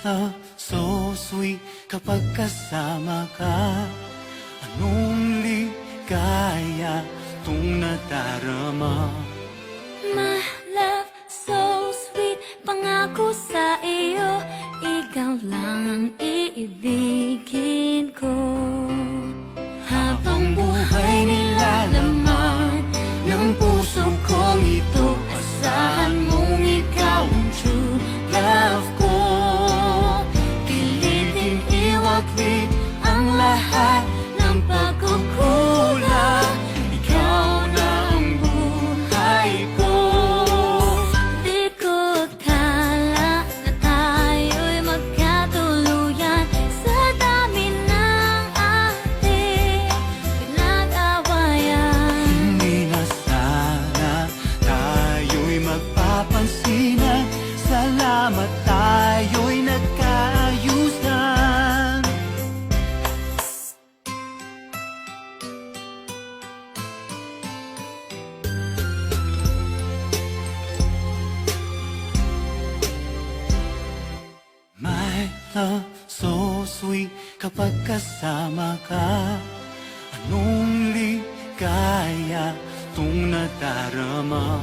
love, so sweet kapag kasama ka. Anong ligaya itong nadarama? My love, so sweet, pangako sa iyo, ikaw lang ang iibigin ko. Habang buhay nilalaman ng puso kong ito, asahan mong ikaw ang true love ko. Piliting iwaglit ang lahat ng pagkukulang, ikaw na ang buhay ko. Di ko akala na tayo'y magkatuluyan sa dami ng ating pinag-awayan. Hindi na sana tayo'y magpapansinan, salamat tayo'y nagkaayusan. My love, so sweet kapag kasama ka. Anong ligaya itong nadarama?